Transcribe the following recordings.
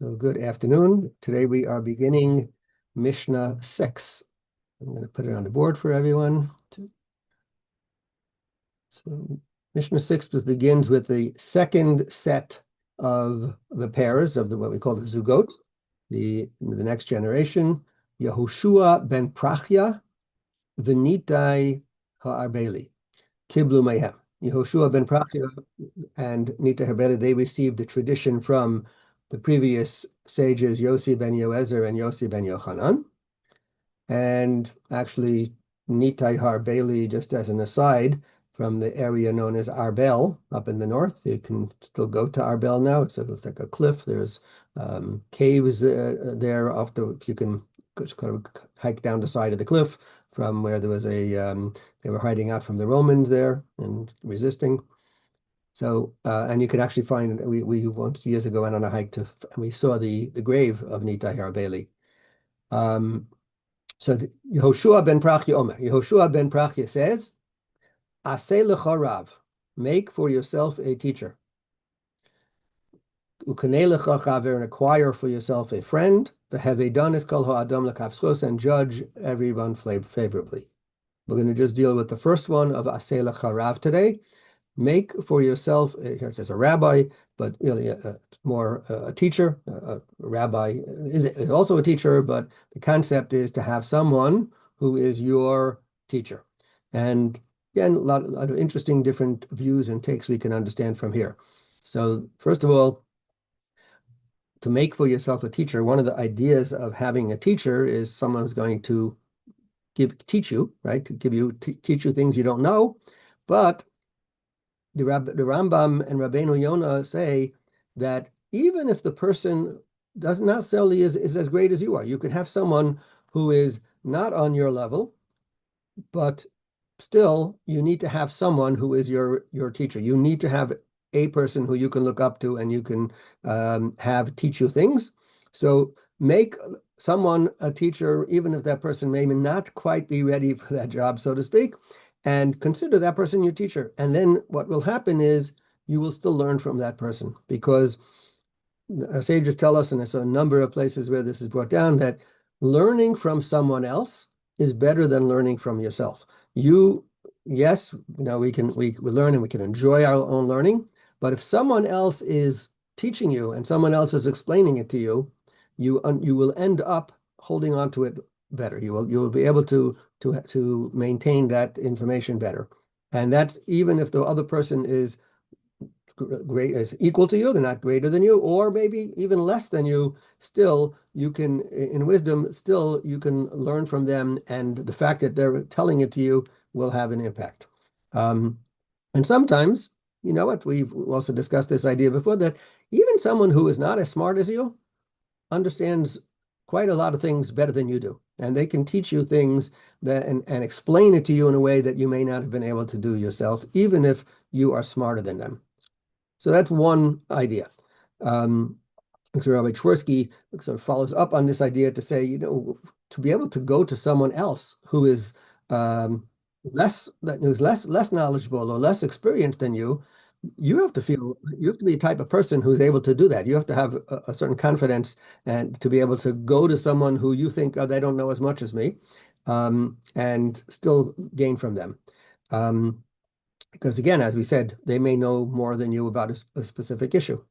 So good afternoon. Today we are beginning Mishnah 6. I'm going to put it on the board for everyone. So Mishnah 6 begins with the second set of the pairs of what we call the Zugot, the next generation, Yehoshua ben Prachya, V'nitai ha'arbeli, Kiblu Mehem. Yehoshua ben Prachya and Nita Harbeli, they received the tradition from the previous sages, Yossi ben Yoezer and Yossi ben Yochanan. And actually, Nitai Harbeli, just as an aside, from the area known as Arbel up in the north. You can still go to Arbel now. It's like a cliff. There's caves there if you can just kind of hike down the side of the cliff from where there was they were hiding out from the Romans there and resisting. So, and you can actually find, we once years ago went on a hike and we saw the grave of Nitai Harbeli. So Yehoshua ben Prachya Omer. Yehoshua ben Prachya says, Aseh lecha rav, make for yourself a teacher. Ukanei lecha chaver, and acquire for yourself a friend. V'hevei is kol ha'adam lekavschos, and judge everyone favorably. We're going to just deal with the first one of Aseh lecha rav today. Make for yourself, here it says a rabbi, but really more a teacher. A rabbi is also a teacher, but the concept is to have someone who is your teacher. And again, a lot of interesting different views and takes we can understand from here. So first of all, to make for yourself a teacher, one of the ideas of having a teacher is someone who's going to teach you, right? To teach you things you don't know. But the Rambam and Rabbeinu Yonah say that even if the person doesn't necessarily is as great as you are, you could have someone who is not on your level, but still you need to have someone who is your teacher. You need to have a person who you can look up to and you can have teach you things. So make someone a teacher, even if that person may not quite be ready for that job, so to speak, and consider that person your teacher. And then what will happen is you will still learn from that person, because our sages tell us, and there's a number of places where this is brought down, that learning from someone else is better than learning from yourself. Yes, we learn and we can enjoy our own learning, but if someone else is teaching you and someone else is explaining it to you, you will end up holding on to it better. You will be able to maintain that information better. And that's even if the other person is great, is equal to you, they're not greater than you, or maybe even less than you, still you can, in wisdom, still you can learn from them, and the fact that they're telling it to you will have an impact. And sometimes, you know what, we've also discussed this idea before, that even someone who is not as smart as you understands quite a lot of things better than you do. And they can teach you things that and explain it to you in a way that you may not have been able to do yourself, even if you are smarter than them. So that's one idea. So Rabbi Twersky sort of follows up on this idea to say, to be able to go to someone else who is less knowledgeable or less experienced than you, you have to be a type of person who's able to do that. You have to have a certain confidence and to be able to go to someone who you think, oh, they don't know as much as me, and still gain from them. Because again, as we said, they may know more than you about a specific issue.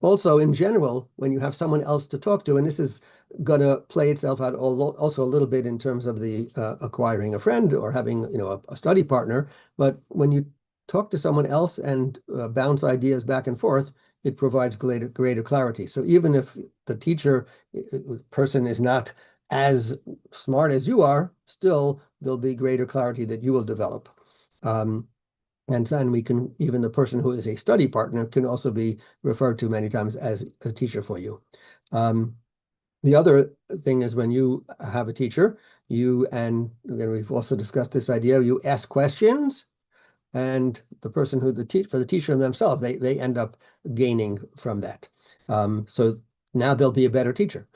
Also, in general, when you have someone else to talk to, and this is going to play itself out also a little bit in terms of the acquiring a friend or having a study partner, but when you talk to someone else and bounce ideas back and forth, it provides greater clarity. So even if the teacher person is not as smart as you are, still there'll be greater clarity that you will develop. And then even the person who is a study partner can also be referred to many times as a teacher for you. The other thing is when you have a teacher, and again, we've also discussed this idea, you ask questions, and the person for the teacher themselves, they end up gaining from that. So now they'll be a better teacher.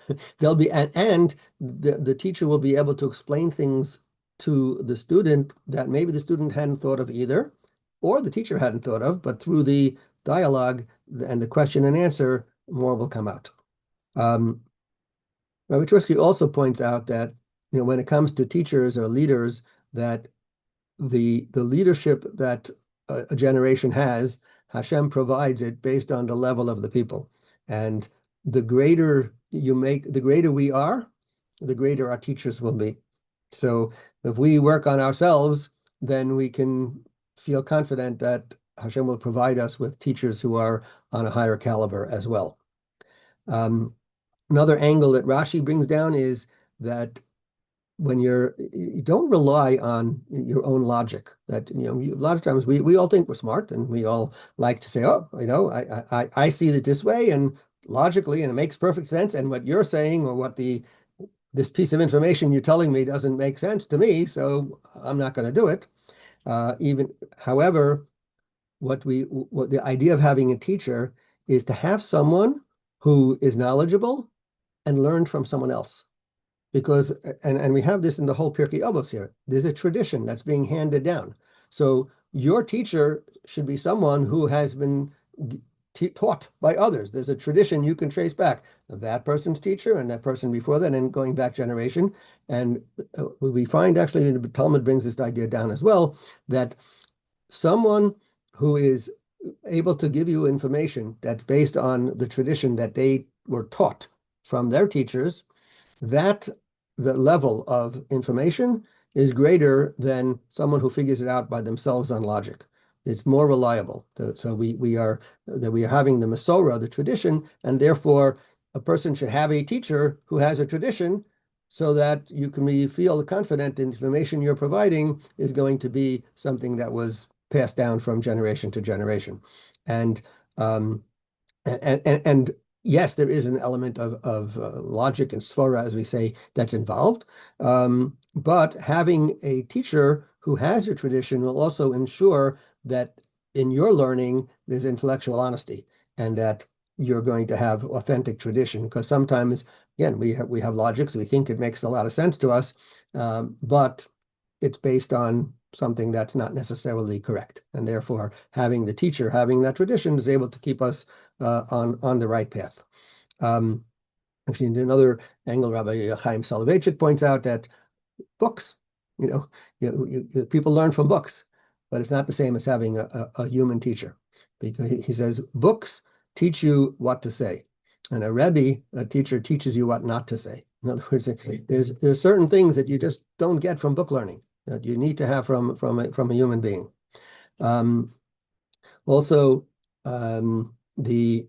and the teacher will be able to explain things to the student that maybe the student hadn't thought of either, or the teacher hadn't thought of, but through the dialogue and the question and answer, more will come out. Rabbi Tversky also points out that when it comes to teachers or leaders, that the leadership that a generation has, Hashem provides it based on the level of the people. And the greater we are, the greater our teachers will be. So if we work on ourselves, then we can feel confident that Hashem will provide us with teachers who are on a higher caliber as well. Another angle that Rashi brings down is that when you don't rely on your own logic. That a lot of times we all think we're smart, and we all like to say, oh, I see it this way and logically, and it makes perfect sense. And what you're saying, or this piece of information you're telling me, doesn't make sense to me, so I'm not going to do it. However, what the idea of having a teacher is to have someone who is knowledgeable and learn from someone else. Because, and we have this in the whole Pirkei Avos here, there's a tradition that's being handed down. So your teacher should be someone who has been taught by others. There's a tradition you can trace back, that person's teacher and that person before that, and going back generation. And we find, actually, the Talmud brings this idea down as well, that someone who is able to give you information that's based on the tradition that they were taught from their teachers, that the level of information is greater than someone who figures it out by themselves on logic. It's more reliable. So we are having the Masorah, the tradition, and therefore a person should have a teacher who has a tradition, so that you can feel confident the information you're providing is going to be something that was passed down from generation to generation. And yes, there is an element of logic and svara, as we say, that's involved. But having a teacher who has your tradition will also ensure that in your learning, there's intellectual honesty, and that you're going to have authentic tradition. Because sometimes, again, we have logic, so we think it makes a lot of sense to us, but it's based on something that's not necessarily correct. And therefore, having the teacher, having that tradition, is able to keep us on the right path. Actually, in another angle, Rabbi Chaim Soloveitchik points out that books, people learn from books, but it's not the same as having a human teacher. Because he says, books teach you what to say, and a teacher, teaches you what not to say. In other words, there's certain things that you just don't get from book learning, that you need to have from a human being. Also, the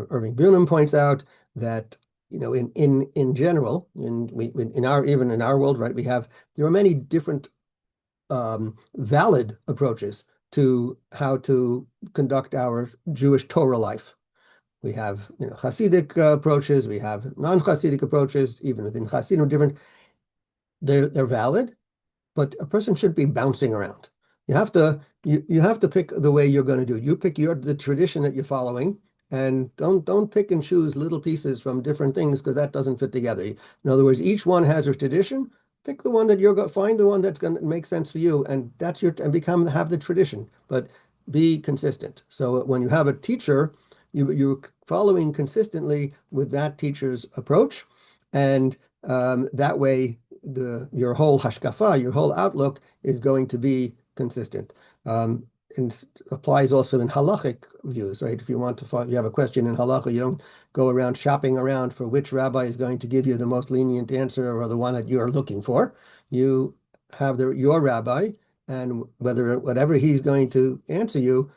Irving Bunim points out that in general, in our world, right, there are many different valid approaches to how to conduct our Jewish Torah life. We have Hasidic approaches, we have non-Hasidic approaches, even within Hasidim, different. They're valid, but a person shouldn't be bouncing around. You have to pick the way you're going to do. You pick the tradition that you're following, and don't pick and choose little pieces from different things, because that doesn't fit together. In other words, each one has a tradition. Pick the one that find the one that's going to make sense for you, and have the tradition, but be consistent. So when you have a teacher, you're following consistently with that teacher's approach, and that way your whole hashkafa, your whole outlook is going to be consistent. And applies also in halachic views, right? If you have a question in halacha, you don't go around shopping around for which rabbi is going to give you the most lenient answer, or the one that you're looking for. You have your rabbi, and whatever he's going to answer you,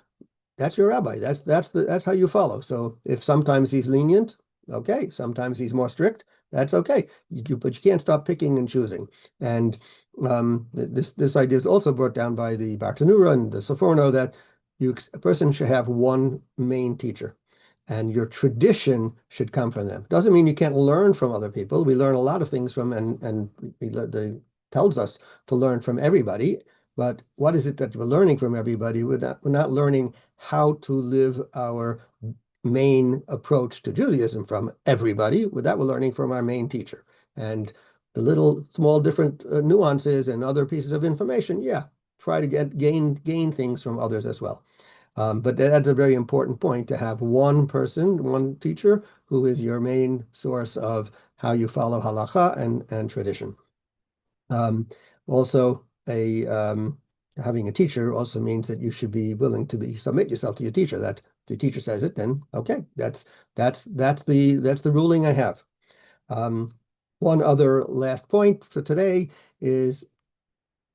that's your rabbi. That's how you follow. So if sometimes he's lenient, okay. Sometimes he's more strict, that's okay. But you can't stop picking and choosing. And this idea is also brought down by the Bartanura and the Seforno, that a person should have one main teacher, and your tradition should come from them. Doesn't mean you can't learn from other people. We learn a lot of things from, and they tells us to learn from everybody. But what is it that we're learning from everybody? We're not learning how to live our main approach to Judaism from everybody. With that, we're learning from our main teacher. And the little small different nuances and other pieces of information, try to gain things from others as well. But that's a very important point, to have one person, one teacher, who is your main source of how you follow halacha and tradition. Also, having a teacher also means that you should be willing to submit yourself to your teacher. That the teacher says it, then okay, that's the ruling I have. One other last point for today is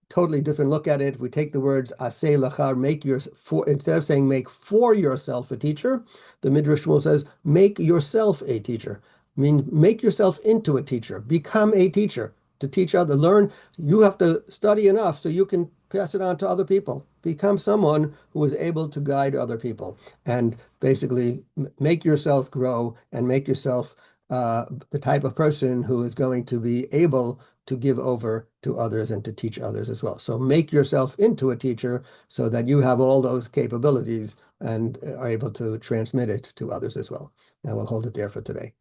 totally different look at it. If we take the words aseh lachar, instead of saying make for yourself a teacher, the Midrash Shmuel says make yourself a teacher. I mean, make yourself into a teacher, become a teacher to teach others, learn. You have to study enough so you can pass it on to other people. Become someone who is able to guide other people, and basically make yourself grow and make yourself the type of person who is going to be able to give over to others and to teach others as well. So make yourself into a teacher so that you have all those capabilities and are able to transmit it to others as well. And we'll hold it there for today.